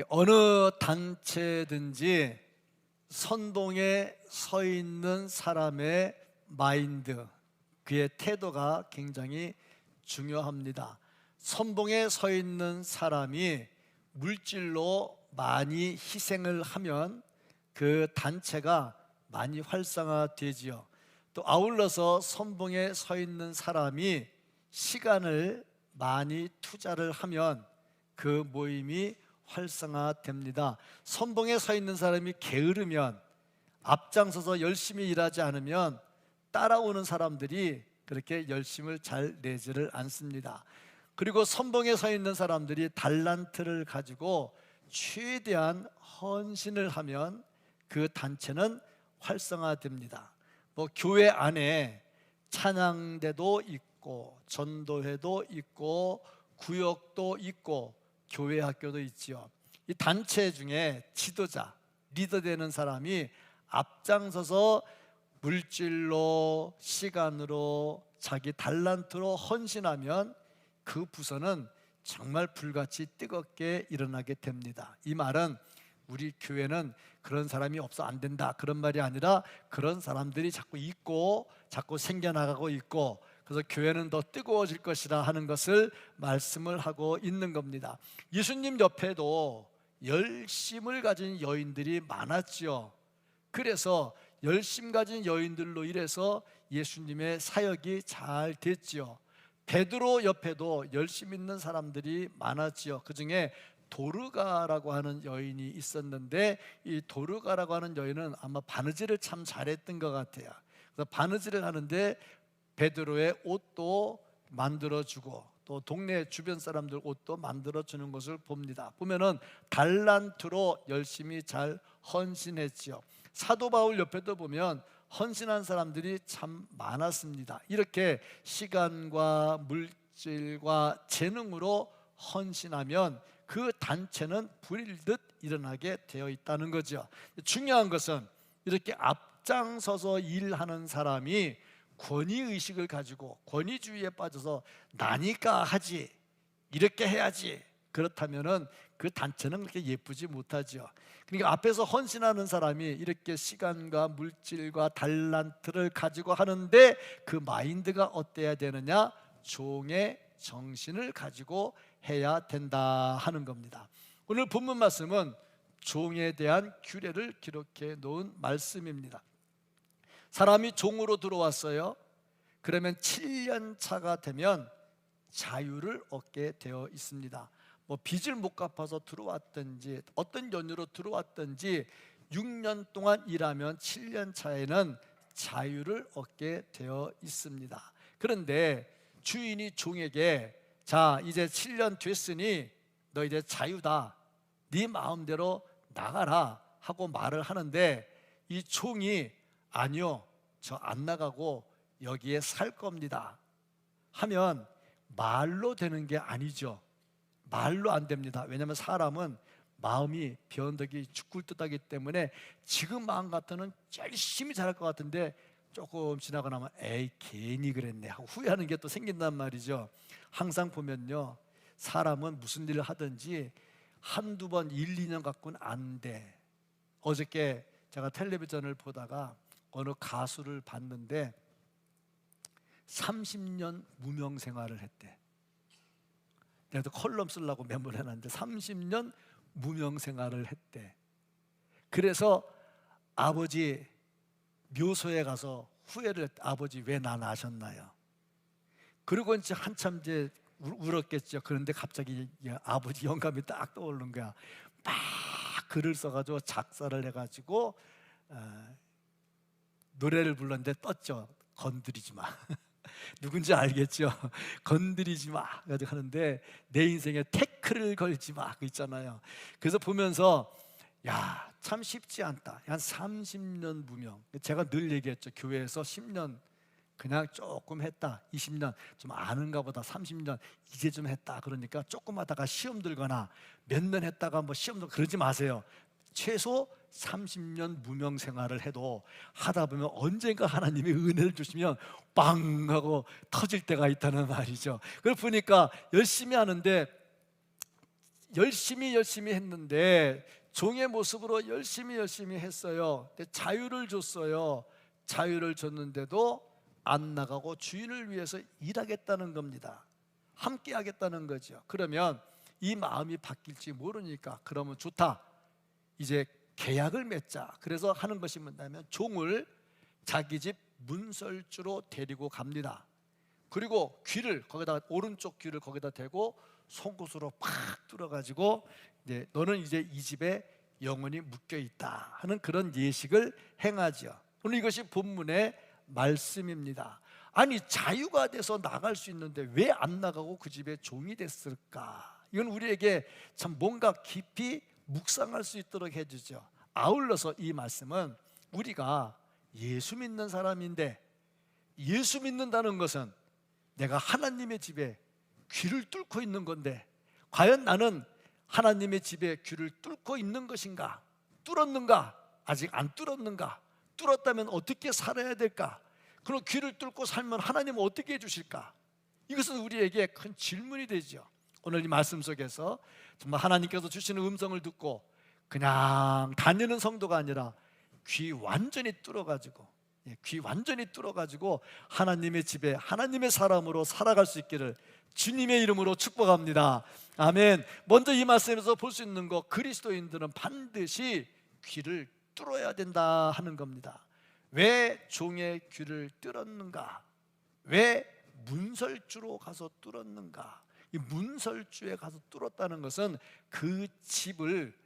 어느 단체든지 선봉에 서 있는 사람의 마인드, 그의 태도가 굉장히 중요합니다. 선봉에 서 있는 사람이 물질로 많이 희생을 하면 그 단체가 많이 활성화되지요. 또 아울러서 선봉에 서 있는 사람이 시간을 많이 투자를 하면 그 모임이 활성화됩니다. 선봉에 서 있는 사람이 게으르면, 앞장서서 열심히 일하지 않으면 따라오는 사람들이 그렇게 열심을 잘 내지를 않습니다. 그리고 선봉에 서 있는 사람들이 달란트를 가지고 최대한 헌신을 하면 그 단체는 활성화됩니다. 교회 안에 찬양대도 있고 전도회도 있고 구역도 있고 교회 학교도 있지요. 이 단체 중에 지도자, 리더 되는 사람이 앞장서서 물질로, 시간으로, 자기 달란트로 헌신하면 그 부서는 정말 불같이 뜨겁게 일어나게 됩니다. 이 말은 우리 교회는 그런 사람이 없어 안 된다, 그런 말이 아니라 그런 사람들이 자꾸 있고 자꾸 생겨나가고 있고, 그래서 교회는 더 뜨거워질 것이라 하는 것을 말씀을 하고 있는 겁니다. 예수님 옆에도 열심을 가진 여인들이 많았죠. 그래서 열심 가진 여인들로 인해서 예수님의 사역이 잘 됐지요. 베드로 옆에도 열심 있는 사람들이 많았지요. 그 중에 도르가라고 하는 여인이 있었는데, 이 도르가라고 하는 여인은 아마 바느질을 참 잘했던 것 같아요. 그래서 바느질을 하는데 베드로의 옷도 만들어주고 또 동네 주변 사람들 옷도 만들어주는 것을 봅니다. 보면은 달란트로 열심히 잘 헌신했지요. 사도 바울 옆에도 보면 헌신한 사람들이 참 많았습니다. 이렇게 시간과 물질과 재능으로 헌신하면 그 단체는 불일듯 일어나게 되어 있다는 거죠. 중요한 것은 이렇게 앞장서서 일하는 사람이 권위의식을 가지고 권위주의에 빠져서 나니까 하지, 이렇게 해야지, 그렇다면은 그 단체는 그렇게 예쁘지 못하죠. 그러니까 앞에서 헌신하는 사람이 이렇게 시간과 물질과 달란트를 가지고 하는데 그 마인드가 어때야 되느냐? 종의 정신을 가지고 해야 된다 하는 겁니다. 오늘 본문 말씀은 종에 대한 규례를 기록해 놓은 말씀입니다. 사람이 종으로 들어왔어요. 그러면 7년 차가 되면 자유를 얻게 되어 있습니다. 빚을 못 갚아서 들어왔든지 어떤 연유로 들어왔든지 6년 동안 일하면 7년 차에는 자유를 얻게 되어 있습니다. 그런데 주인이 종에게 자, 이제 7년 됐으니 너 이제 자유다, 네 마음대로 나가라 하고 말을 하는데, 이 종이 아니요, 저 안 나가고 여기에 살 겁니다 하면 말로 되는 게 아니죠. 말로 안 됩니다. 왜냐하면 사람은 마음이 변덕이 죽을 듯하기 때문에 지금 마음 같으면 열심히 잘할 것 같은데 조금 지나고 나면 에이 괜히 그랬네 하고 후회하는 게 또 생긴단 말이죠. 항상 보면요, 사람은 무슨 일을 하든지 한두 번 1, 2년 갖고는 안 돼. 어저께 제가 텔레비전을 보다가 어느 가수를 봤는데 30년 무명 생활을 했대. 내가 컬럼 쓰려고 메모를 해놨는데 30년 무명 생활을 했대. 그래서 아버지 묘소에 가서 후회를 했대. 아버지 왜 나 낳으셨나요? 그리고 이제 한참 이제 울었겠죠. 그런데 갑자기 아버지 영감이 딱 떠오르는 거야. 막 글을 써가지고 작사를 해가지고 노래를 불렀는데 떴죠. 건드리지 마. 누군지 알겠죠? 건드리지 마 가지고 하는데 내 인생에 태클을 걸지 마, 그 있잖아요. 그래서 보면서 야, 참 쉽지 않다. 한 30년 무명. 제가 늘 얘기했죠. 교회에서 10년 그냥 조금 했다, 20년 좀 아는가 보다, 30년 이제 좀 했다 그러니까 조금 하다가 시험 들거나 몇 년 했다가 시험 들고 그러지 마세요. 최소 30년 무명 생활을 해도 하다 보면 언젠가 하나님이 은혜를 주시면 빵 하고 터질 때가 있다는 말이죠. 그걸 보니까 열심히 하는데 열심히 했는데 종의 모습으로 열심히 했어요. 근데 자유를 줬어요. 자유를 줬는데도 안 나가고 주인을 위해서 일하겠다는 겁니다. 함께 하겠다는 거죠. 그러면 이 마음이 바뀔지 모르니까 그러면 좋다, 이제 계약을 맺자. 그래서 하는 것이 뭐냐면 종을 자기 집 문설주로 데리고 갑니다. 그리고 귀를 거기다, 오른쪽 귀를 거기다 대고 송곳으로 팍 뚫어가지고 너는 이제 이 집에 영원히 묶여 있다 하는 그런 예식을 행하죠. 오늘 이것이 본문의 말씀입니다. 아니, 자유가 돼서 나갈 수 있는데 왜 안 나가고 그 집에 종이 됐을까? 이건 우리에게 참 뭔가 깊이 묵상할 수 있도록 해주죠. 아울러서 이 말씀은 우리가 예수 믿는 사람인데, 예수 믿는다는 것은 내가 하나님의 집에 귀를 뚫고 있는 건데, 과연 나는 하나님의 집에 귀를 뚫고 있는 것인가? 뚫었는가? 아직 안 뚫었는가? 뚫었다면 어떻게 살아야 될까? 그럼 귀를 뚫고 살면 하나님은 어떻게 해주실까? 이것은 우리에게 큰 질문이 되죠. 오늘 이 말씀 속에서 정말 하나님께서 주시는 음성을 듣고 그냥 다니는 성도가 아니라 귀 완전히 뚫어가지고, 귀 완전히 뚫어가지고 하나님의 집에 하나님의 사람으로 살아갈 수 있기를 주님의 이름으로 축복합니다. 아멘. 먼저 이 말씀에서 볼 수 있는 거, 그리스도인들은 반드시 귀를 뚫어야 된다 하는 겁니다. 왜 종의 귀를 뚫었는가? 왜 문설주로 가서 뚫었는가? 이 문설주에 가서 뚫었다는 것은 그 집을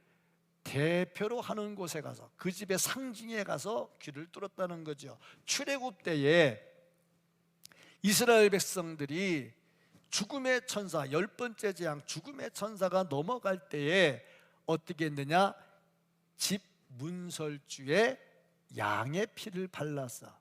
대표로 하는 곳에 가서, 그 집의 상징에 가서 귀를 뚫었다는 거죠. 출애굽 때에 이스라엘 백성들이 죽음의 천사, 10번째 재앙 죽음의 천사가 넘어갈 때에 어떻게 했느냐? 집 문설주에 양의 피를 발라서,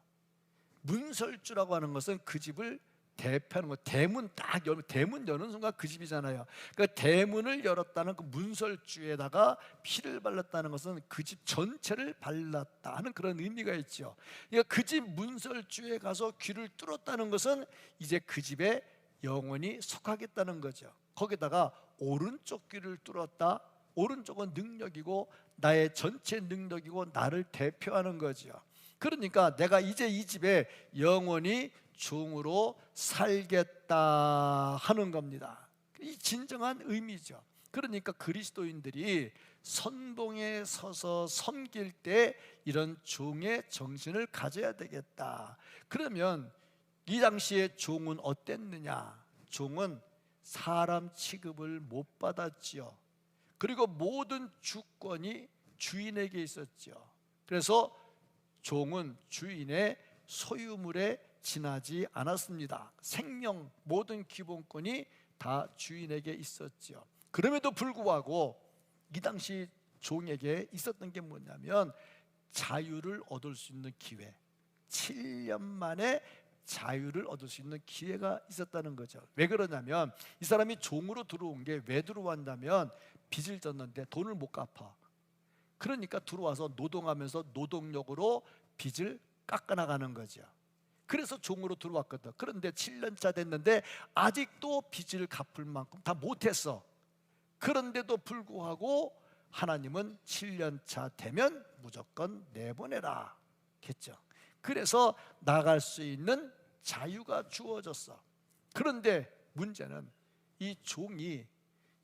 문설주라고 하는 것은 그 집을 대표하는 거. 대문 딱 열면, 대문 여는 순간 그 집이잖아요. 그 대문을 열었다는 그 문설주에다가 피를 발랐다는 것은 그 집 전체를 발랐다 하는 그런 의미가 있죠. 그러니까 그 집 문설주에 가서 귀를 뚫었다는 것은 이제 그 집에 영원히 속하겠다는 거죠. 거기다가 오른쪽 귀를 뚫었다. 오른쪽은 능력이고 나의 전체 능력이고 나를 대표하는 거죠. 그러니까 내가 이제 이 집에 영원히 종으로 살겠다 하는 겁니다. 이 진정한 의미죠. 그러니까 그리스도인들이 선봉에 서서 섬길 때 이런 종의 정신을 가져야 되겠다. 그러면 이 당시에 종은 어땠느냐? 종은 사람 취급을 못 받았지요. 그리고 모든 주권이 주인에게 있었죠. 그래서 종은 주인의 소유물에 지나지 않았습니다. 생명, 모든 기본권이 다 주인에게 있었죠. 그럼에도 불구하고 이 당시 종에게 있었던 게 뭐냐면 자유를 얻을 수 있는 기회, 7년 만에 자유를 얻을 수 있는 기회가 있었다는 거죠. 왜 그러냐면 이 사람이 종으로 들어온 게 왜 들어왔냐면 빚을 졌는데 돈을 못 갚아. 그러니까 들어와서 노동하면서 노동력으로 빚을 깎아나가는 거죠. 그래서 종으로 들어왔거든. 그런데 7년차 됐는데 아직도 빚을 갚을 만큼 다 못했어. 그런데도 불구하고 하나님은 7년차 되면 무조건 내보내라 했죠. 그래서 나갈 수 있는 자유가 주어졌어. 그런데 문제는 이 종이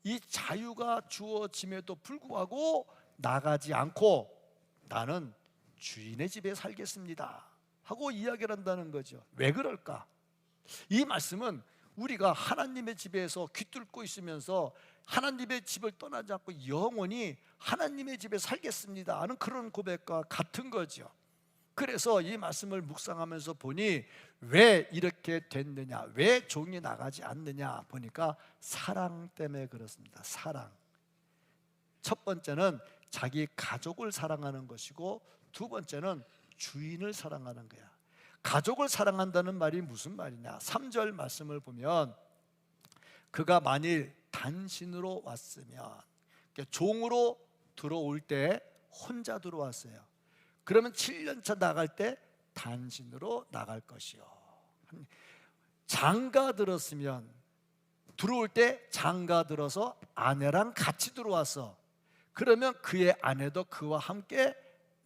이 자유가 주어짐에도 불구하고 나가지 않고 나는 주인의 집에 살겠습니다 하고 이야기를 한다는 거죠. 왜 그럴까? 이 말씀은 우리가 하나님의 집에서 귀뚫고 있으면서 하나님의 집을 떠나지 않고 영원히 하나님의 집에 살겠습니다 하는 그런 고백과 같은 거죠. 그래서 이 말씀을 묵상하면서 보니 왜 이렇게 됐느냐, 왜 종이 나가지 않느냐 보니까 사랑 때문에 그렇습니다. 사랑. 첫 번째는 자기 가족을 사랑하는 것이고, 두 번째는 주인을 사랑하는 거야. 가족을 사랑한다는 말이 무슨 말이냐? 3절 말씀을 보면 그가 만일 단신으로 왔으면, 그러니까 종으로 들어올 때 혼자 들어왔어요. 그러면 7년차 나갈 때 단신으로 나갈 것이요. 장가 들었으면 들어올 때 장가 들어서 아내랑 같이 들어왔어. 그러면 그의 아내도 그와 함께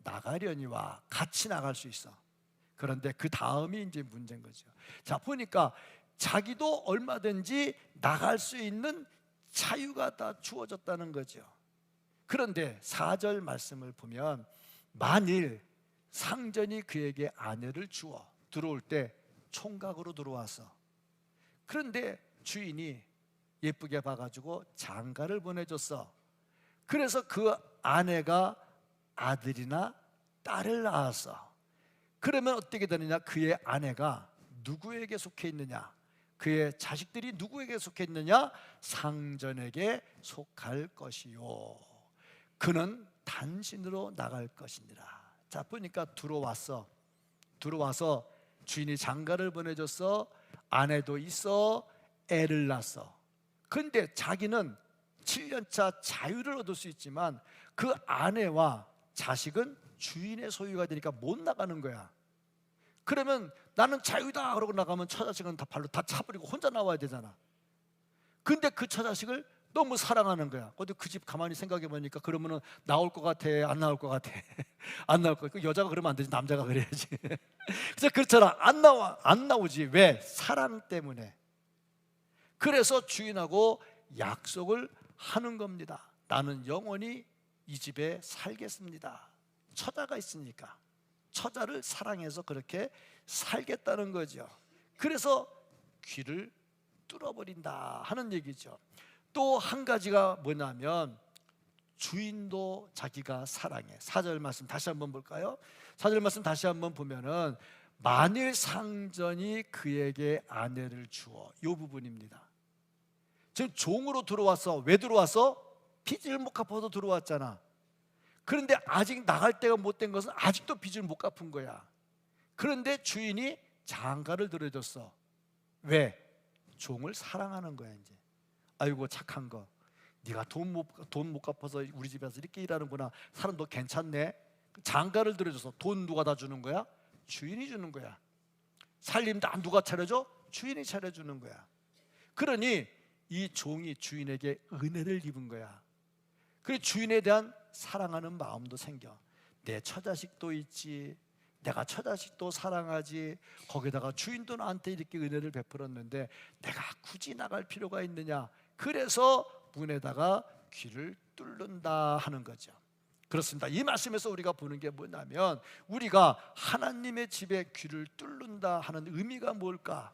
나가려니와 같이 나갈 수 있어. 그런데 그 다음이 이제 문제인 거죠. 자, 보니까 자기도 얼마든지 나갈 수 있는 자유가 다 주어졌다는 거죠. 그런데 4절 말씀을 보면 만일 상전이 그에게 아내를 주어 들어올 때 총각으로 들어왔어. 그런데 주인이 예쁘게 봐가지고 장가를 보내줬어. 그래서 그 아내가 아들이나 딸을 낳았어. 그러면 어떻게 되느냐? 그의 아내가 누구에게 속해 있느냐? 그의 자식들이 누구에게 속해 있느냐? 상전에게 속할 것이요, 그는 단신으로 나갈 것이니라. 자, 보니까 들어와서 주인이 장가를 보내줬어. 아내도 있어. 애를 낳았어. 근데 자기는 7년차 자유를 얻을 수 있지만 그 아내와 자식은 주인의 소유가 되니까 못 나가는 거야. 그러면 나는 자유다 그러고 나가면 처자식은 다 발로 다 차버리고 혼자 나와야 되잖아. 근데 그 처자식을 너무 사랑하는 거야. 근데 그 집 가만히 생각해 보니까 그러면은 나올 것 같아, 안 나올 것 같아? 안 나올 것 같아. 여자가 그러면 안 되지, 남자가 그래야지. 그래서 그렇잖아. 안 나오지. 왜? 사랑 때문에. 그래서 주인하고 약속을 하는 겁니다. 나는 영원히 이 집에 살겠습니다. 처자가 있으니까 처자를 사랑해서 그렇게 살겠다는 거죠. 그래서 귀를 뚫어버린다 하는 얘기죠. 또 한 가지가 뭐냐면 주인도 자기가 사랑해. 4절 말씀 다시 한번 볼까요? 4절 말씀 다시 한번 보면은 만일 상전이 그에게 아내를 주어, 이 부분입니다. 지금 종으로 들어왔어. 왜 들어왔어? 빚을 못 갚아서 들어왔잖아. 그런데 아직 나갈 때가 못 된 것은 아직도 빚을 못 갚은 거야. 그런데 주인이 장가를 들어줬어. 왜? 종을 사랑하는 거야. 이제 아이고 착한 거, 네가 돈 못 갚아서 우리 집에서 이렇게 일하는구나. 사람 너 괜찮네. 장가를 들어줘서 돈 누가 다 주는 거야? 주인이 주는 거야. 살림 다 누가 차려줘? 주인이 차려주는 거야. 그러니 이 종이 주인에게 은혜를 입은 거야. 그래서 주인에 대한 사랑하는 마음도 생겨. 내 처자식도 있지, 내가 처자식도 사랑하지, 거기다가 주인도 나한테 이렇게 은혜를 베풀었는데 내가 굳이 나갈 필요가 있느냐. 그래서 문에다가 귀를 뚫는다 하는 거죠. 그렇습니다. 이 말씀에서 우리가 보는 게 뭐냐면 우리가 하나님의 집에 귀를 뚫는다 하는 의미가 뭘까?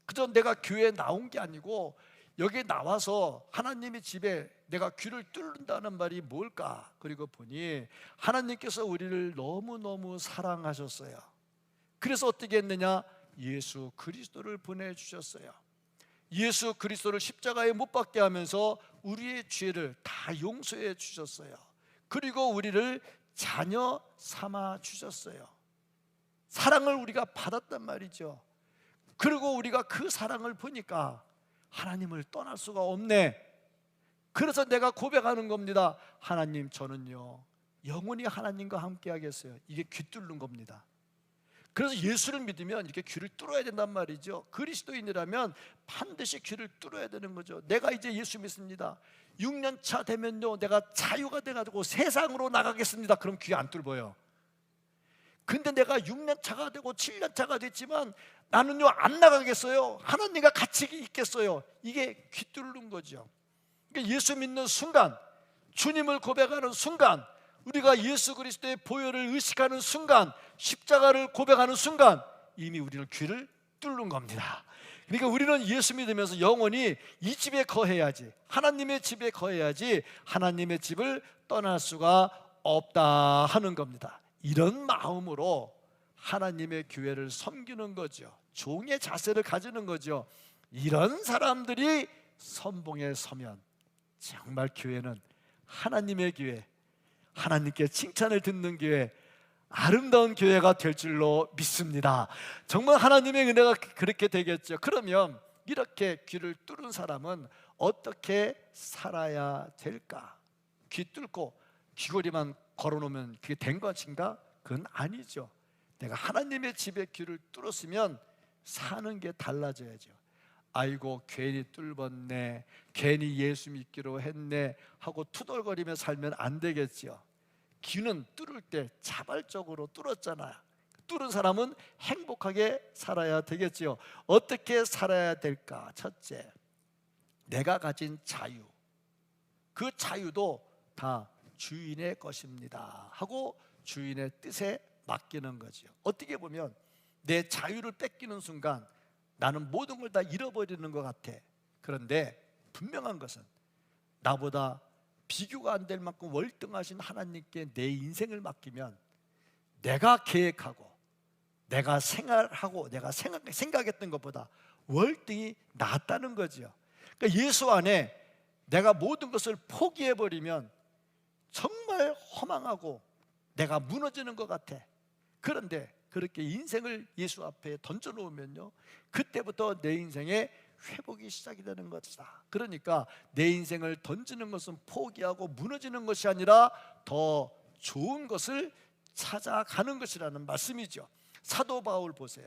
그저 내가 교회에 나온 게 아니고 여기에 나와서 하나님의 집에 내가 귀를 뚫는다는 말이 뭘까? 그리고 보니 하나님께서 우리를 너무너무 사랑하셨어요. 그래서 어떻게 했느냐? 예수 그리스도를 보내주셨어요. 예수 그리스도를 십자가에 못 박게 하면서 우리의 죄를 다 용서해 주셨어요. 그리고 우리를 자녀 삼아 주셨어요. 사랑을 우리가 받았단 말이죠. 그리고 우리가 그 사랑을 보니까 하나님을 떠날 수가 없네. 그래서 내가 고백하는 겁니다. 하나님, 저는요 영원히 하나님과 함께 하겠어요. 이게 귀 뚫는 겁니다. 그래서 예수를 믿으면 이렇게 귀를 뚫어야 된단 말이죠. 그리스도인이라면 반드시 귀를 뚫어야 되는 거죠. 내가 이제 예수 믿습니다. 6년 차 되면요 내가 자유가 돼가지고 세상으로 나가겠습니다. 그럼 귀 안 뚫어요. 근데 내가 6년 차가 되고 7년 차가 됐지만 나는요 안 나가겠어요. 하나님과 같이 있겠어요. 이게 귀 뚫는 거죠. 그러니까 예수 믿는 순간, 주님을 고백하는 순간, 우리가 예수 그리스도의 보혈을 의식하는 순간, 십자가를 고백하는 순간 이미 우리는 귀를 뚫는 겁니다. 그러니까 우리는 예수 믿으면서 영원히 이 집에 거해야지, 하나님의 집에 거해야지 하나님의 집을 떠날 수가 없다 하는 겁니다. 이런 마음으로 하나님의 교회를 섬기는 거죠. 종의 자세를 가지는 거죠. 이런 사람들이 선봉에 서면 정말 교회는 하나님의 교회, 하나님께 칭찬을 듣는 교회, 아름다운 교회가 될 줄로 믿습니다. 정말 하나님의 은혜가 그렇게 되겠죠. 그러면 이렇게 귀를 뚫은 사람은 어떻게 살아야 될까? 귀 뚫고 귀걸이만 걸어놓으면 그게 된 것인가? 그건 아니죠. 내가 하나님의 집에 귀를 뚫었으면 사는 게 달라져야죠. 아이고 괜히 뚫었네, 괜히 예수 믿기로 했네 하고 투덜거리며 살면 안 되겠지요. 귀는 뚫을 때 자발적으로 뚫었잖아요. 뚫은 사람은 행복하게 살아야 되겠지요. 어떻게 살아야 될까? 첫째, 내가 가진 자유, 그 자유도 다 주인의 것입니다 하고 주인의 뜻에 맡기는 거죠. 어떻게 보면 내 자유를 뺏기는 순간 나는 모든 걸 다 잃어버리는 것 같아. 그런데 분명한 것은 나보다 비교가 안 될 만큼 월등하신 하나님께 내 인생을 맡기면 내가 계획하고 내가 생활하고 내가 생각했던 것보다 월등히 낫다는 거죠. 그러니까 예수 안에 내가 모든 것을 포기해버리면 정말 허망하고 내가 무너지는 것 같아. 그런데 그렇게 인생을 예수 앞에 던져놓으면요, 그때부터 내 인생에 회복이 시작이 되는 것이다. 그러니까 내 인생을 던지는 것은 포기하고 무너지는 것이 아니라 더 좋은 것을 찾아가는 것이라는 말씀이죠. 사도 바울 보세요.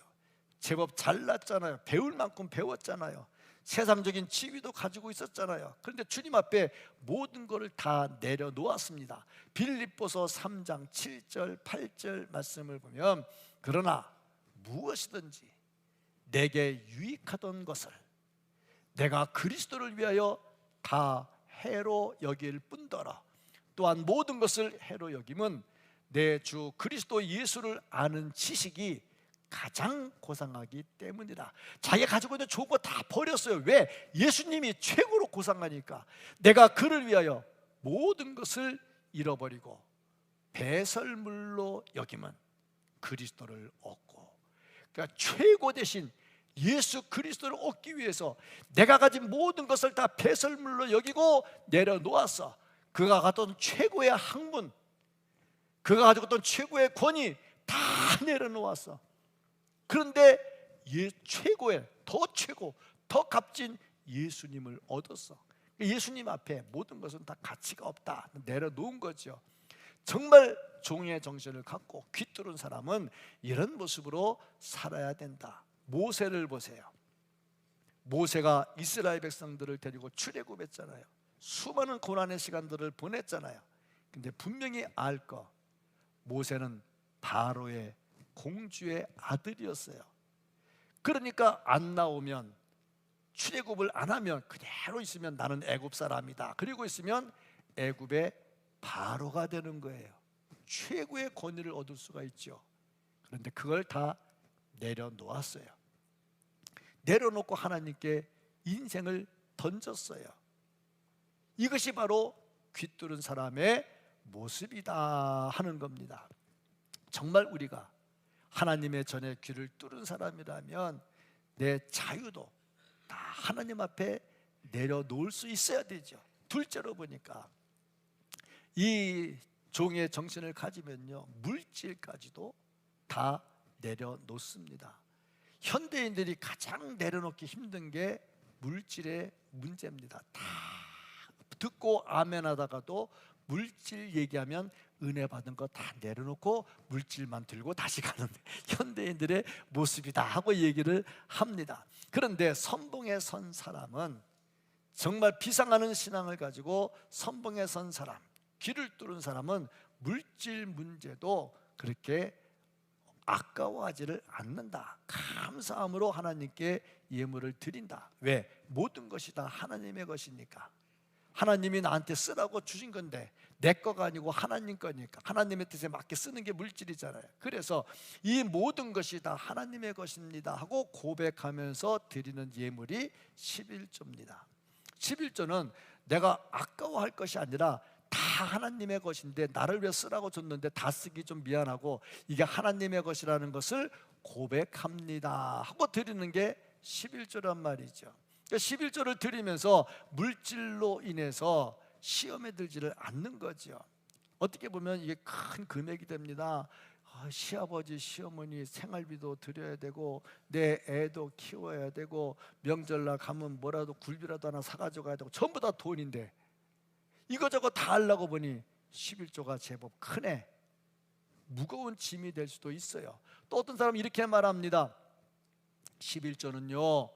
제법 잘났잖아요. 배울 만큼 배웠잖아요. 세상적인 지위도 가지고 있었잖아요. 그런데 주님 앞에 모든 것을 다 내려놓았습니다. 빌립보서 3장 7절 8절 말씀을 보면, 그러나 무엇이든지 내게 유익하던 것을 내가 그리스도를 위하여 다 해로 여길 뿐더러 또한 모든 것을 해로 여김은 내 주 그리스도 예수를 아는 지식이 가장 고상하기 때문이다. 자기가 가지고 있는 좋은 거 다 버렸어요. 왜? 예수님이 최고로 고상하니까. 내가 그를 위하여 모든 것을 잃어버리고 배설물로 여김은 그리스도를 얻고, 그러니까 최고 대신 예수 그리스도를 얻기 위해서 내가 가진 모든 것을 다 배설물로 여기고 내려놓았어. 그가 갖던 최고의 학문, 그가 가지고 있던 최고의 권위 다 내려놓았어. 그런데 최고의 더 최고 더 값진 예수님을 얻었어. 예수님 앞에 모든 것은 다 가치가 없다 내려놓은 거죠. 정말 종의 정신을 갖고 귀뚫은 사람은 이런 모습으로 살아야 된다. 모세를 보세요. 모세가 이스라엘 백성들을 데리고 출애굽했잖아요. 수많은 고난의 시간들을 보냈잖아요. 근데 분명히 알 거, 모세는 바로의 공주의 아들이었어요. 그러니까 안 나오면, 출애굽을 안 하면, 그대로 있으면 나는 애굽 사람이다, 그리고 있으면 애굽의 바로가 되는 거예요. 최고의 권위를 얻을 수가 있죠. 그런데 그걸 다 내려놓았어요. 내려놓고 하나님께 인생을 던졌어요. 이것이 바로 귀뚫은 사람의 모습이다 하는 겁니다. 정말 우리가 하나님의 전에 귀를 뚫은 사람이라면 내 자유도 다 하나님 앞에 내려놓을 수 있어야 되죠. 둘째로 보니까 이 종의 정신을 가지면요, 물질까지도 다 내려놓습니다. 현대인들이 가장 내려놓기 힘든 게 물질의 문제입니다. 다 듣고 아멘 하다가도 물질 얘기하면 은혜 받은 거 다 내려놓고 물질만 들고 다시 가는 현대인들의 모습이다 하고 얘기를 합니다. 그런데 선봉에 선 사람은, 정말 비상하는 신앙을 가지고 선봉에 선 사람, 귀를 뚫은 사람은 물질 문제도 그렇게 아까워하지를 않는다. 감사함으로 하나님께 예물을 드린다. 왜? 모든 것이 다 하나님의 것이니까. 하나님이 나한테 쓰라고 주신 건데 내 거가 아니고 하나님 거니까 하나님의 뜻에 맞게 쓰는 게 물질이잖아요. 그래서 이 모든 것이 다 하나님의 것입니다 하고 고백하면서 드리는 예물이 11조입니다. 11조는 내가 아까워할 것이 아니라 다 하나님의 것인데 나를 왜 쓰라고 줬는데 다 쓰기 좀 미안하고 이게 하나님의 것이라는 것을 고백합니다 하고 드리는 게 11조란 말이죠. 11조를 드리면서 물질로 인해서 시험에 들지를 않는 거죠. 어떻게 보면 이게 큰 금액이 됩니다. 시아버지 시어머니 생활비도 드려야 되고 내 애도 키워야 되고 명절날 가면 뭐라도 굴비라도 하나 사가지고 가야 되고 전부 다 돈인데 이거저거 다 하려고 보니 11조가 제법 크네, 무거운 짐이 될 수도 있어요. 또 어떤 사람은 이렇게 말합니다. 11조는요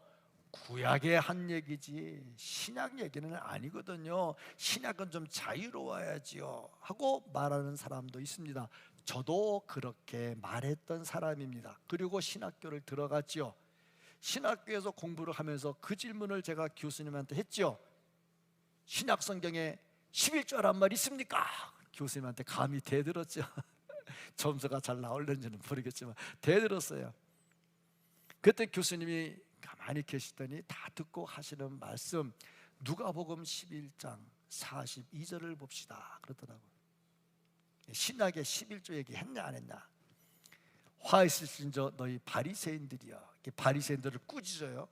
구약의 한 얘기지 신약 얘기는 아니거든요. 신약은 좀 자유로워야지요 하고 말하는 사람도 있습니다. 저도 그렇게 말했던 사람입니다. 그리고 신학교를 들어갔지요. 신학교에서 공부를 하면서 그 질문을 제가 교수님한테 했죠. 신약 성경에 11조란 말 있습니까? 교수님한테 감히 대들었죠. 점수가 잘 나올는지는 모르겠지만 대들었어요. 그때 교수님이 가만히 계시더니 다 듣고 하시는 말씀, 누가복음 11장 42절을 봅시다 그러더라고요. 신약에 11조 얘기했냐 안 했냐. 화 있으신저 너희 바리새인들이여. 바리새인들을 꾸짖어요.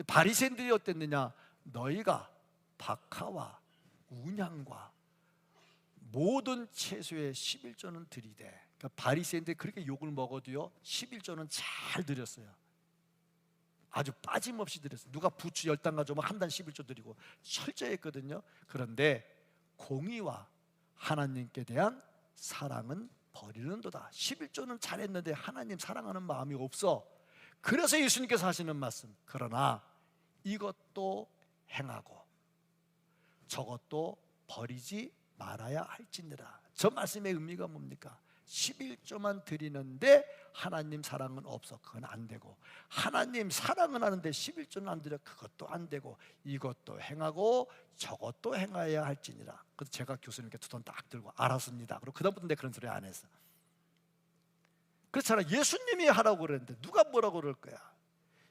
바리새인들이 어땠느냐. 너희가 박하와 운향과 모든 채소의 11조는 드리되. 그러니까 바리새인들이 그렇게 욕을 먹어도요 11조는 잘 드렸어요. 아주 빠짐없이 드렸어요. 누가 부추 10단 가져오면 한 단 11조 드리고 철저했거든요. 그런데 공의와 하나님께 대한 사랑은 버리는도다. 11조는 잘했는데 하나님 사랑하는 마음이 없어. 그래서 예수님께서 하시는 말씀, 그러나 이것도 행하고 저것도 버리지 말아야 할지니라. 저 말씀의 의미가 뭡니까? 11조만 드리는데 하나님 사랑은 없어. 그건 안 되고, 하나님 사랑은 하는데 11조는 안 드려. 그것도 안 되고, 이것도 행하고 저것도 행해야 할지니라. 그래서 제가 교수님께 두 손 딱 들고 알았습니다. 그리고 그다음부터 내가 그런 소리 안 했어. 그렇잖아. 예수님이 하라고 그랬는데 누가 뭐라고 그럴 거야.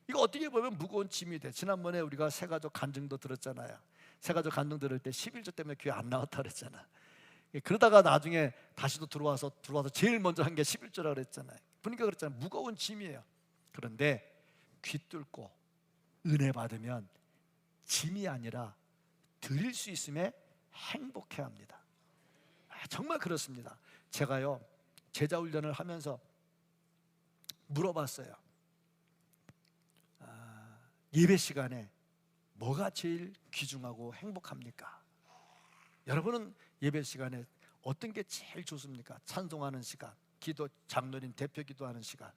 이거 어떻게 보면 무거운 짐이 돼. 지난번에 우리가 새가족 간증도 들었잖아요. 새가족 간증 들을 때 11조 때문에 교회 안 나왔다 그랬잖아. 그러다가 나중에 다시 또 들어와서 제일 먼저 한 게 11조라 그랬잖아요. 그러니까 그랬잖아요. 무거운 짐이에요. 그런데 귀 뚫고 은혜 받으면 짐이 아니라 드릴 수 있음에 행복해 합니다. 정말 그렇습니다. 제가요 제자 훈련을 하면서 물어봤어요. 예배 시간에 뭐가 제일 귀중하고 행복합니까? 여러분은 예배 시간에 어떤 게 제일 좋습니까? 찬송하는 시간, 기도, 장로님 대표 기도하는 시간,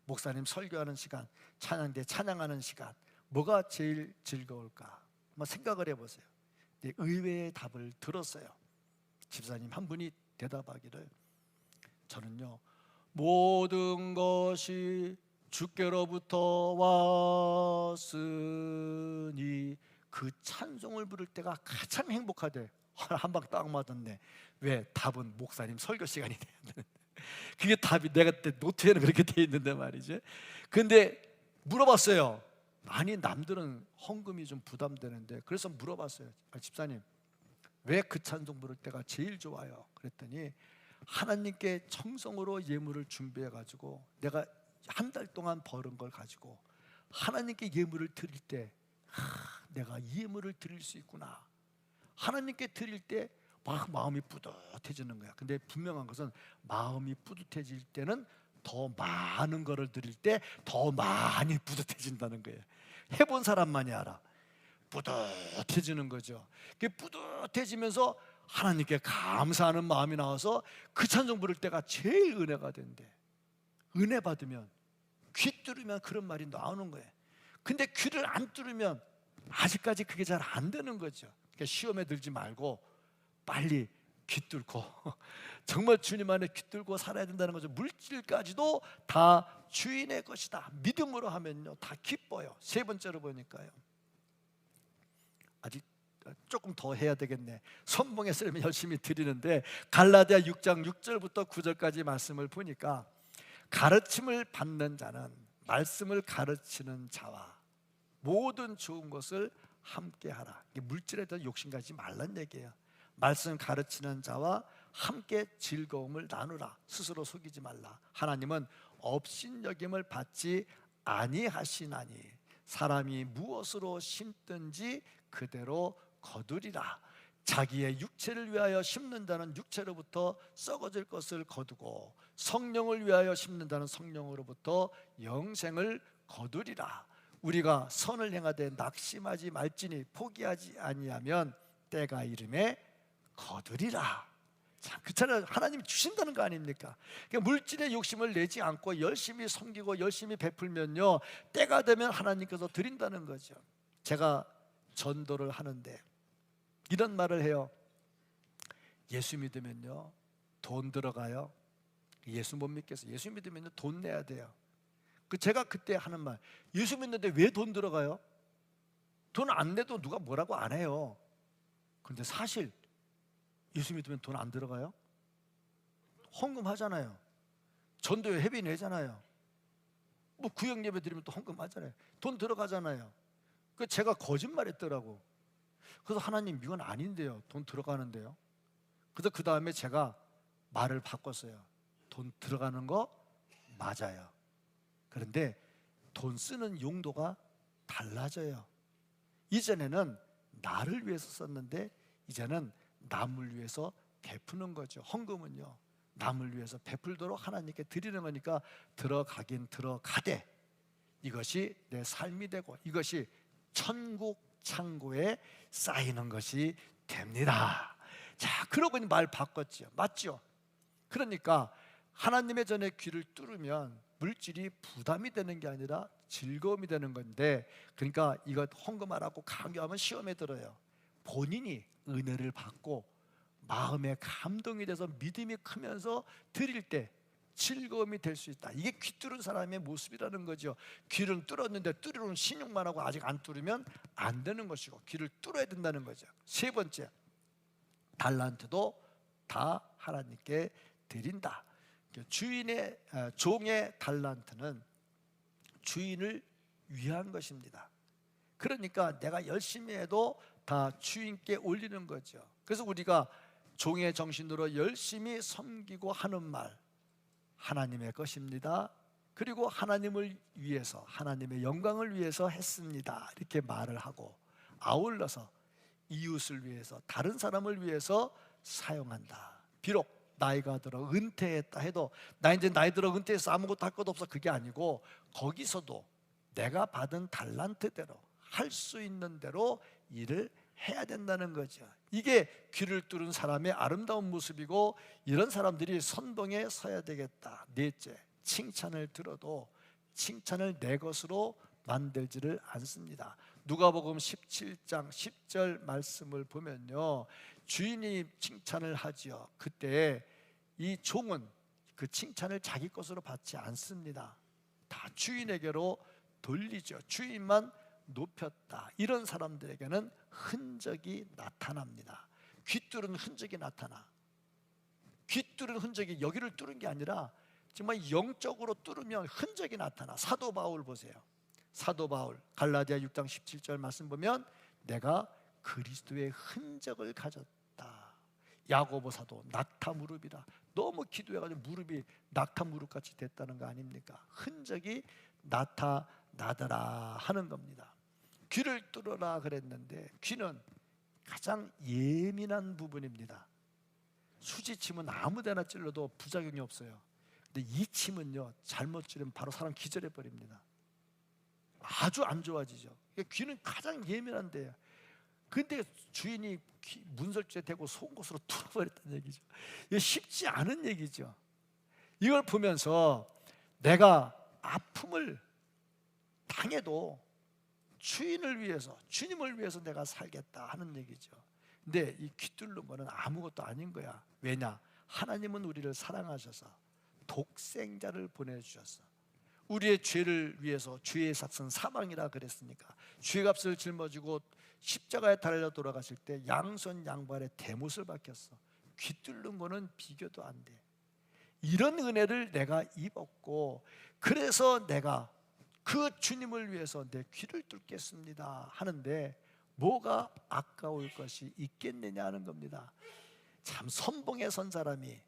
목사님 설교하는 시간, 찬양대 찬양하는 시간, 뭐가 제일 즐거울까? 한번 생각을 해보세요. 의외의 답을 들었어요. 집사님 한 분이 대답하기를, 저는요 모든 것이 주께로부터 왔으니 그 찬송을 부를 때가 가장 행복하대. 한 방 딱 맞았네. 왜? 답은 목사님 설교 시간이 돼야 되는데. 그게 답이 내가 때 노트에는 그렇게 돼 있는데 말이지. 근데 물어봤어요. 아니 남들은 헌금이 좀 부담되는데, 그래서 물어봤어요. 집사님 왜 그 찬송 부를 때가 제일 좋아요? 그랬더니 하나님께 정성으로 예물을 준비해 가지고 내가 한 달 동안 벌은 걸 가지고 하나님께 예물을 드릴 때 내가 이 예물을 드릴 수 있구나. 하나님께 드릴 때 막 마음이 뿌듯해지는 거야. 근데 분명한 것은 마음이 뿌듯해질 때는 더 많은 거를 드릴 때 더 많이 뿌듯해진다는 거예요. 해본 사람만이 알아. 뿌듯해지는 거죠. 그게 뿌듯해지면서 하나님께 감사하는 마음이 나와서 그 찬송 부를 때가 제일 은혜가 된대. 은혜 받으면 귀 뚫으면 그런 말이 나오는 거예요. 근데 귀를 안 뚫으면 아직까지 그게 잘 안 되는 거죠. 그러니까 시험에 들지 말고 빨리 귀 뚫고 정말 주님 안에 귀 뚫고 살아야 된다는 거죠. 물질까지도 다 주인의 것이다. 믿음으로 하면요 다 기뻐요. 세 번째로 보니까요, 아직 조금 더 해야 되겠네. 선봉에 쓰려면 열심히 드리는데 갈라디아 6장 6절부터 9절까지 말씀을 보니까 가르침을 받는 자는 말씀을 가르치는 자와 모든 좋은 것을 함께 하라. 물질에 대한 욕심 가지지 말란 얘기예요. 말씀 가르치는 자와 함께 즐거움을 나누라. 스스로 속이지 말라. 하나님은 업신여김을 받지 아니하시나니 사람이 무엇으로 심든지 그대로 거두리라. 자기의 육체를 위하여 심는 자는 육체로부터 썩어질 것을 거두고 성령을 위하여 심는 자는 성령으로부터 영생을 거두리라. 우리가 선을 행하되 낙심하지 말지니 포기하지 아니하면 때가 이름에 거두리라. 참 그렇잖아요. 하나님이 주신다는 거 아닙니까? 그러니까 물질의 욕심을 내지 않고 열심히 섬기고 열심히 베풀면요, 때가 되면 하나님께서 드린다는 거죠. 제가 전도를 하는데 이런 말을 해요. 예수 믿으면요 돈 들어가요. 예수 못 믿겠어요. 예수 믿으면 돈 내야 돼요. 제가 그때 하는 말, 예수 믿는데 왜 돈 들어가요? 돈 안 내도 누가 뭐라고 안 해요. 그런데 사실 예수 믿으면 돈 안 들어가요? 헌금 하잖아요. 전도에 회비 내잖아요. 뭐 구역 예배 드리면 또 헌금 하잖아요. 돈 들어가잖아요. 제가 거짓말했더라고. 그래서 하나님 이건 아닌데요. 돈 들어가는데요. 그래서 그 다음에 제가 말을 바꿨어요. 돈 들어가는 거 맞아요. 그런데 돈 쓰는 용도가 달라져요. 이전에는 나를 위해서 썼는데 이제는 남을 위해서 베푸는 거죠. 헌금은요 남을 위해서 베풀도록 하나님께 드리는 거니까 들어가긴 들어가되 이것이 내 삶이 되고 이것이 천국 창고에 쌓이는 것이 됩니다. 자, 그러고 말 바꿨죠. 맞죠? 그러니까 하나님의 전에 귀를 뚫으면 물질이 부담이 되는 게 아니라 즐거움이 되는 건데, 그러니까 이것 헌금하라고 강요하면 시험에 들어요. 본인이 은혜를 받고 마음에 감동이 돼서 믿음이 크면서 드릴 때 즐거움이 될 수 있다. 이게 귀 뚫은 사람의 모습이라는 거죠. 귀를 뚫었는데 뚫으려는 신용만 하고 아직 안 뚫으면 안 되는 것이고 귀를 뚫어야 된다는 거죠. 세 번째, 달란트도 다 하나님께 드린다. 종의 달란트는 주인을 위한 것입니다. 그러니까 내가 열심히 해도 다 주인께 올리는 거죠. 그래서 우리가 종의 정신으로 열심히 섬기고 하는 말, 하나님의 것입니다. 그리고 하나님을 위해서, 하나님의 영광을 위해서 했습니다. 이렇게 말을 하고 아울러서 이웃을 위해서, 다른 사람을 위해서 사용한다. 비록 나이가 들어 은퇴했다 해도 나 이제 나이 들어 은퇴해서 아무것도 할 것 없어, 그게 아니고 거기서도 내가 받은 달란트대로 할 수 있는 대로 일을 해야 된다는 거죠. 이게 귀를 뚫은 사람의 아름다운 모습이고 이런 사람들이 선봉에 서야 되겠다. 넷째, 칭찬을 들어도 칭찬을 내 것으로 만들지를 않습니다. 누가복음 17장 10절 말씀을 보면요, 주인이 칭찬을 하지요. 그때 이 종은 그 칭찬을 자기 것으로 받지 않습니다. 다 주인에게로 돌리죠. 주인만 높였다. 이런 사람들에게는 흔적이 나타납니다. 귀 뚫은 흔적이 나타나. 귀 뚫은 흔적이 여기를 뚫은 게 아니라 정말 영적으로 뚫으면 흔적이 나타나. 사도 바울 보세요. 사도 바울 갈라디아 6장 17절 말씀 보면 내가 그리스도의 흔적을 가졌다. 야고보 사도 낙타 무릎이다. 너무 기도해가지고 무릎이 낙타 무릎같이 됐다는 거 아닙니까? 흔적이 나타나더라 하는 겁니다. 귀를 뚫어라 그랬는데 귀는 가장 예민한 부분입니다. 수지침은 아무데나 찔러도 부작용이 없어요. 근데 이 침은요 잘못 찌르면 바로 사람 기절해 버립니다. 아주 안 좋아지죠. 귀는 가장 예민한데요. 근데 주인이 문설주에 대고 속옷으로 뚫어버렸다는 얘기죠. 이게 쉽지 않은 얘기죠. 이걸 보면서 내가 아픔을 당해도 주인을 위해서, 주님을 위해서 내가 살겠다 하는 얘기죠. 근데 이 귀 뚫는 거는 아무것도 아닌 거야. 왜냐? 하나님은 우리를 사랑하셔서 독생자를 보내주셨어. 우리의 죄를 위해서, 죄의 삭은 사망이라 그랬으니까 죄값을 짊어지고 십자가에 달려 돌아가실 때 양손 양발에 대못을 박혔어. 귀 뚫는 거는 비교도 안 돼. 이런 은혜를 내가 입었고, 그래서 내가 그 주님을 위해서 내 귀를 뚫겠습니다 하는데 뭐가 아까울 것이 있겠느냐 하는 겁니다. 참 선봉에 선 사람이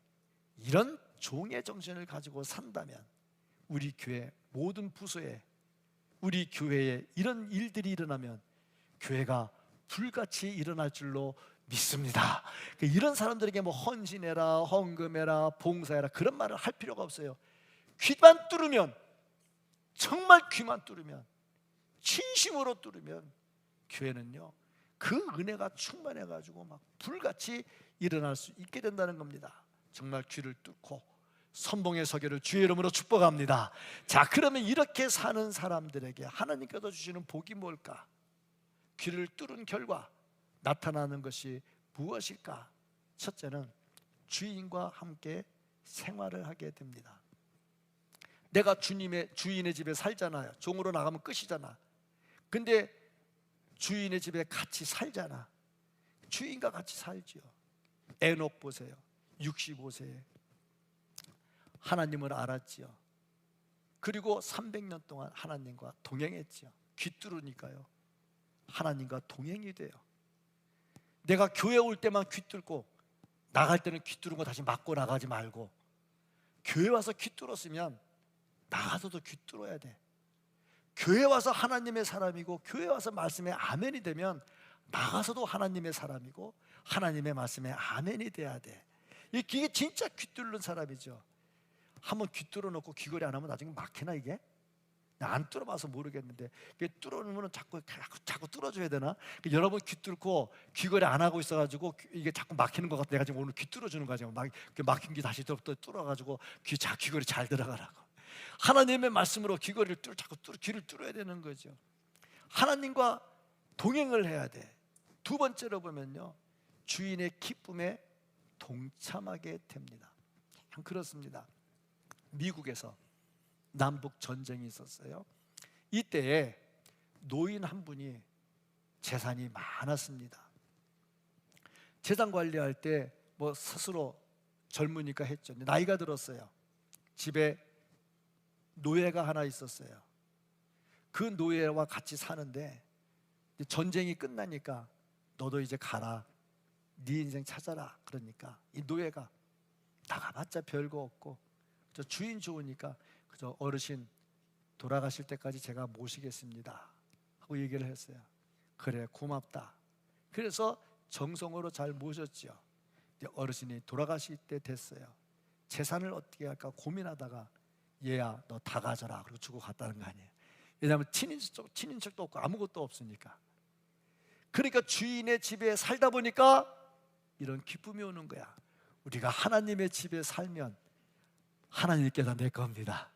이런 종의 정신을 가지고 산다면 우리 교회 모든 부서에, 우리 교회에 이런 일들이 일어나면 교회가 불같이 일어날 줄로 믿습니다. 이런 사람들에게 뭐 헌신해라, 헌금해라, 봉사해라 그런 말을 할 필요가 없어요. 귀만 뚫으면, 정말 귀만 뚫으면, 진심으로 뚫으면 교회는요 그 은혜가 충만해가지고 막 불같이 일어날 수 있게 된다는 겁니다. 정말 귀를 뚫고 선봉에 서기를 주의 이름으로 축복합니다. 자, 그러면 이렇게 사는 사람들에게 하나님께서 주시는 복이 뭘까? 귀를 뚫은 결과 나타나는 것이 무엇일까? 첫째는 주인과 함께 생활을 하게 됩니다. 내가 주인의 집에 살잖아요. 종으로 나가면 끝이잖아. 근데 주인의 집에 같이 살잖아. 주인과 같이 살지요. 에녹 보세요. 65세에 하나님을 알았지요. 그리고 300년 동안 하나님과 동행했지요. 귀 뚫으니까요. 하나님과 동행이 돼요. 내가 교회 올 때만 귀 뚫고 나갈 때는 귀 뚫은 거 다시 막고 나가지 말고, 교회 와서 귀 뚫었으면 나가서도 귀 뚫어야 돼. 교회 와서 하나님의 사람이고 교회 와서 말씀에 아멘이 되면 나가서도 하나님의 사람이고 하나님의 말씀에 아멘이 돼야 돼. 이게 진짜 귀 뚫는 사람이죠. 한번 귀 뚫어놓고 귀걸이 안 하면 나중에 막히나 이게? 안 뚫어봐서 모르겠는데, 뚫어놓으면 자꾸 뚫어줘야 되나? 여러분 귀 뚫고 귀걸이 안 하고 있어가지고 이게 자꾸 막히는 것 같아. 내가 지금 오늘 귀 뚫어주는 거야. 지금 막힌 귀 다시 또 뚫어가지고 귀걸이 잘 들어가라고. 하나님의 말씀으로 귀걸이를 귀를 뚫어야 되는 거죠. 하나님과 동행을 해야 돼. 두 번째로 보면요, 주인의 기쁨에 동참하게 됩니다. 그렇습니다. 미국에서 남북 전쟁이 있었어요. 이때에 노인 한 분이 재산이 많았습니다. 재산 관리할 때 뭐 스스로 젊으니까 했죠. 나이가 들었어요. 집에 노예가 하나 있었어요. 그 노예와 같이 사는데 전쟁이 끝나니까 너도 이제 가라, 네 인생 찾아라. 그러니까 이 노예가 나가봤자 별거 없고 저 주인 좋으니까 그저 어르신 돌아가실 때까지 제가 모시겠습니다 하고 얘기를 했어요. 그래, 고맙다. 그래서 정성으로 잘 모셨죠. 어르신이 돌아가실 때 됐어요. 재산을 어떻게 할까 고민하다가 얘야 너 다 가져라 그리고 주고 갔다는 거 아니에요. 왜냐하면 친인척도 없고 아무것도 없으니까. 그러니까 주인의 집에 살다 보니까 이런 기쁨이 오는 거야. 우리가 하나님의 집에 살면 하나님께서 내 겁니다.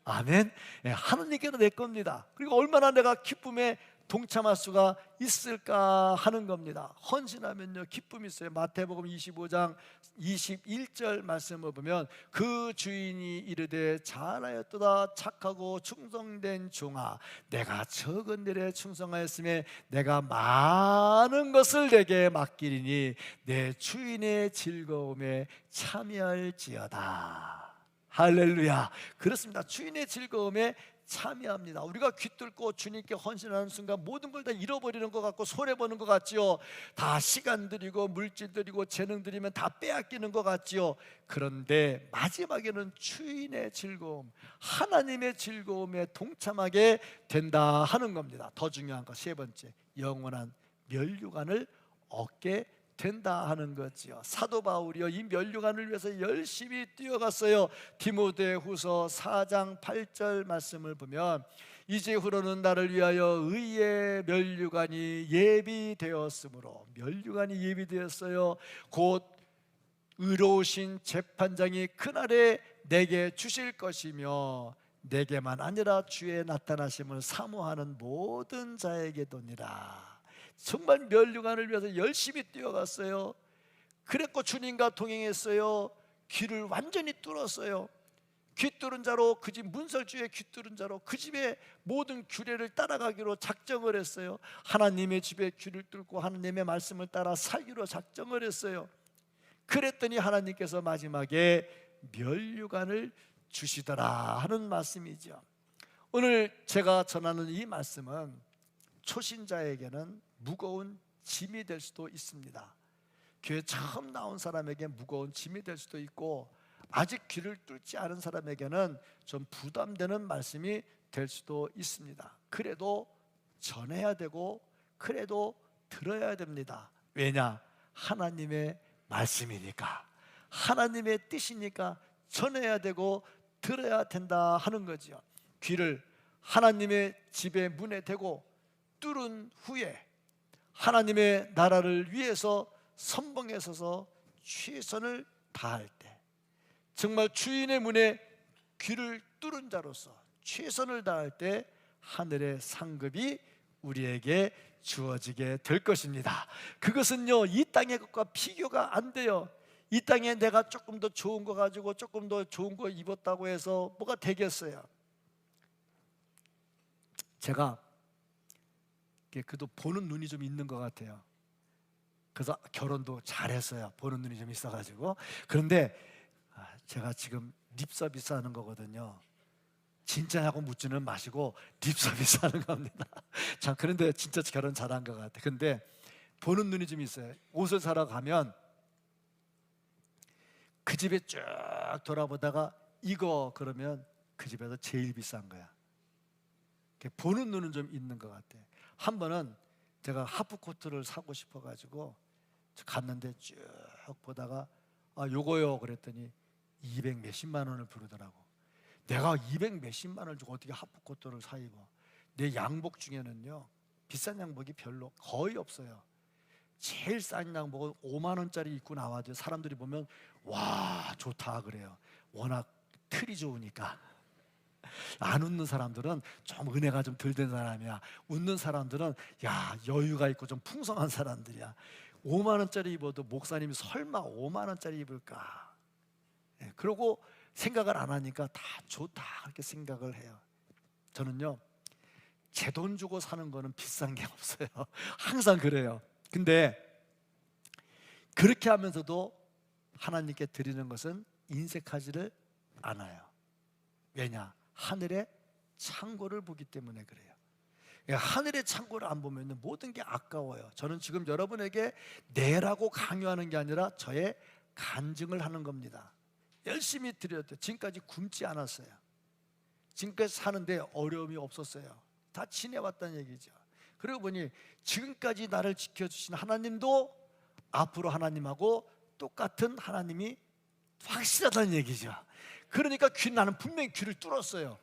아멘. 하나님께서 내 겁니다. 그리고 얼마나 내가 기쁨에 동참할 수가 있을까 하는 겁니다. 헌신하면요 기쁨이 있어요. 마태복음 25장 21절 말씀을 보면 그 주인이 이르되 잘하였도다 착하고 충성된 종아, 내가 적은 일에 충성하였으며 내가 많은 것을 내게 맡기리니 내 주인의 즐거움에 참여할지어다. 할렐루야. 그렇습니다. 주인의 즐거움에 참여합니다. 우리가 귀 뚫고 주님께 헌신하는 순간 모든 걸 다 잃어버리는 것 같고 손해보는 것 같지요. 다 시간 들이고 물질 들이고 재능 들이면 다 빼앗기는 것 같지요. 그런데 마지막에는 주인의 즐거움, 하나님의 즐거움에 동참하게 된다 하는 겁니다. 더 중요한 거 세 번째, 영원한 면류관을 얻게 된다 하는 거지요. 사도 바울이요 이 면류관을 위해서 열심히 뛰어갔어요. 디모데후서 4장 8절 말씀을 보면 이제후로는 나를 위하여 의의 면류관이 예비되었으므로, 면류관이 예비되었어요. 곧 의로우신 재판장이 그날에 내게 주실 것이며 내게만 아니라 주의 나타나심을 사모하는 모든 자에게도니라. 정말 면류관을 위해서 열심히 뛰어갔어요. 그랬고 주님과 동행했어요. 귀를 완전히 뚫었어요. 귀 뚫은 자로, 그 집 문설주에 귀 뚫은 자로 그 집의 모든 규례를 따라가기로 작정을 했어요. 하나님의 집에 귀를 뚫고 하나님의 말씀을 따라 살기로 작정을 했어요. 그랬더니 하나님께서 마지막에 면류관을 주시더라 하는 말씀이죠. 오늘 제가 전하는 이 말씀은 초신자에게는 무거운 짐이 될 수도 있습니다. 교회 처음 나온 사람에게 무거운 짐이 될 수도 있고, 아직 귀를 뚫지 않은 사람에게는 좀 부담되는 말씀이 될 수도 있습니다. 그래도 전해야 되고 그래도 들어야 됩니다. 왜냐? 하나님의 말씀이니까, 하나님의 뜻이니까 전해야 되고 들어야 된다 하는 거죠. 귀를 하나님의 집의 문에 대고 뚫은 후에 하나님의 나라를 위해서 선봉에 서서 최선을 다할 때, 정말 주인의 문에 귀를 뚫은 자로서 최선을 다할 때 하늘의 상급이 우리에게 주어지게 될 것입니다. 그것은요, 이 땅의 것과 비교가 안 돼요. 이 땅에 내가 조금 더 좋은 거 가지고 조금 더 좋은 거 입었다고 해서 뭐가 되겠어요? 제가 그래도 보는 눈이 좀 있는 것 같아요. 그래서 결혼도 잘했어요. 보는 눈이 좀 있어가지고. 그런데 제가 지금 립서비스 하는 거거든요. 진짜냐고 묻지는 마시고 립서비스 하는 겁니다. 참, 그런데 진짜 결혼 잘한 것 같아요. 근데 보는 눈이 좀 있어요. 옷을 사러 가면 그 집에 쭉 돌아보다가 이거 그러면 그 집에서 제일 비싼 거야. 보는 눈은 좀 있는 것 같아. 한 번은 제가 하프코트를 사고 싶어가지고 갔는데 쭉 보다가 요거요 그랬더니 200 몇십만 원을 부르더라고. 내가 200 몇십만 원을 주고 어떻게 하프코트를 사 입어? 내 양복 중에는요, 비싼 양복이 별로 거의 없어요. 제일 싼 양복은 5만 원짜리 입고 나와도 사람들이 보면 와 좋다 그래요. 워낙 틀이 좋으니까. 안 웃는 사람들은 좀 은혜가 좀 덜 된 사람이야. 웃는 사람들은 야 여유가 있고 좀 풍성한 사람들이야. 5만 원짜리 입어도 목사님이 설마 5만 원짜리 입을까? 그러고 생각을 안 하니까 다 좋다 이렇게 생각을 해요. 저는요, 제 돈 주고 사는 거는 비싼 게 없어요. 항상 그래요. 근데 그렇게 하면서도 하나님께 드리는 것은 인색하지를 않아요. 왜냐? 하늘의 창고를 보기 때문에 그래요. 하늘의 창고를 안 보면 모든 게 아까워요. 저는 지금 여러분에게 내라고 강요하는 게 아니라 저의 간증을 하는 겁니다. 열심히 드렸대요. 지금까지 굶지 않았어요. 지금까지 사는데 어려움이 없었어요. 다 지내왔다는 얘기죠. 그러고 보니 지금까지 나를 지켜주신 하나님도 앞으로 하나님하고 똑같은 하나님이 확실하다는 얘기죠. 그러니까 나는 분명히 귀를 뚫었어요.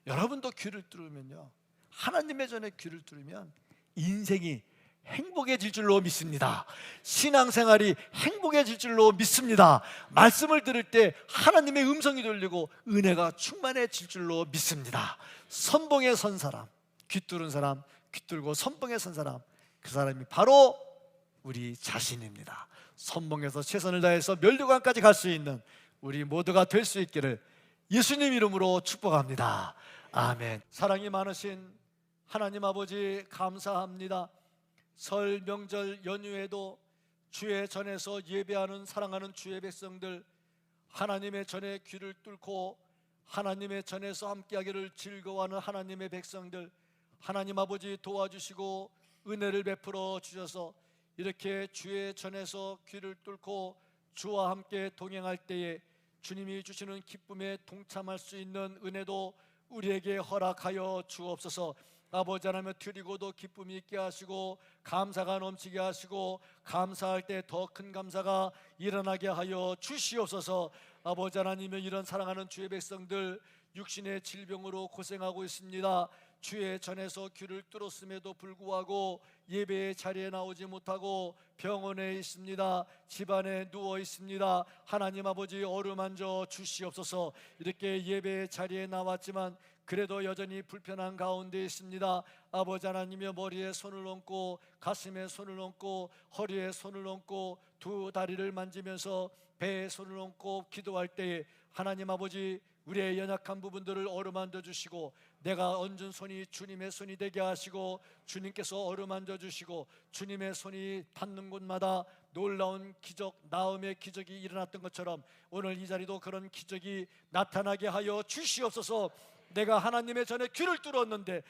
여러분도 귀를 뚫으면요, 하나님의 전에 귀를 뚫으면 인생이 행복해질 줄로 믿습니다. 신앙생활이 행복해질 줄로 믿습니다. 말씀을 들을 때 하나님의 음성이 들리고 은혜가 충만해질 줄로 믿습니다. 선봉에 선 사람, 귀 뚫은 사람, 귀 뚫고 선봉에 선 사람, 그 사람이 바로 우리 자신입니다. 선봉에서 최선을 다해서 면류관까지 갈 수 있는 우리 모두가 될 수 있기를 예수님 이름으로 축복합니다. 아멘. 사랑이 많으신 하나님 아버지, 감사합니다. 설 명절 연휴에도 주의 전에서 예배하는 사랑하는 주의 백성들, 하나님의 전에 귀를 뚫고 하나님의 전에서 함께하기를 즐거워하는 하나님의 백성들, 하나님 아버지 도와주시고 은혜를 베풀어 주셔서 이렇게 주의 전에서 귀를 뚫고 주와 함께 동행할 때에 주님이 주시는 기쁨에 동참할 수 있는 은혜도 우리에게 허락하여 주옵소서. 아버지 하나님, 드리고도 기쁨이 있게 하시고 감사가 넘치게 하시고 감사할 때 더 큰 감사가 일어나게 하여 주시옵소서. 아버지 하나님의 이런 사랑하는 주의 백성들 육신의 질병으로 고생하고 있습니다. 주의 전에서 귀를 뚫었음에도 불구하고 예배의 자리에 나오지 못하고 병원에 있습니다. 집안에 누워 있습니다. 하나님 아버지, 어루만져 주시옵소서. 이렇게 예배의 자리에 나왔지만 그래도 여전히 불편한 가운데 있습니다. 아버지 하나님의 머리에 손을 얹고 가슴에 손을 얹고 허리에 손을 얹고 두 다리를 만지면서 배에 손을 얹고 기도할 때에 하나님 아버지, 우리의 연약한 부분들을 어루만져 주시고 내가 얹은 손이 주님의 손이 되게 하시고 주님께서 어루만져 주시고 주님의 손이 닿는 곳마다 놀라운 기적, 나음의 기적이 일어났던 것처럼 오늘 이 자리도 그런 기적이 나타나게 하여 주시옵소서. 내가 하나님의 전에 귀를 뚫었는데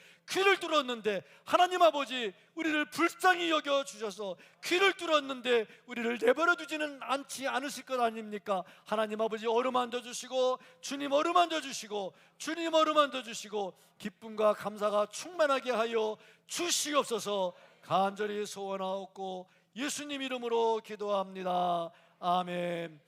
하나님 아버지, 우리를 불쌍히 여겨 주셔서 귀를 뚫었는데 우리를 내버려 두지는 않으실 것 아닙니까? 하나님 아버지, 어루만져 주시고 주님 어루만져 주시고 주님 어루만져 주시고 기쁨과 감사가 충만하게 하여 주시옵소서. 간절히 소원하옵고 예수님 이름으로 기도합니다. 아멘.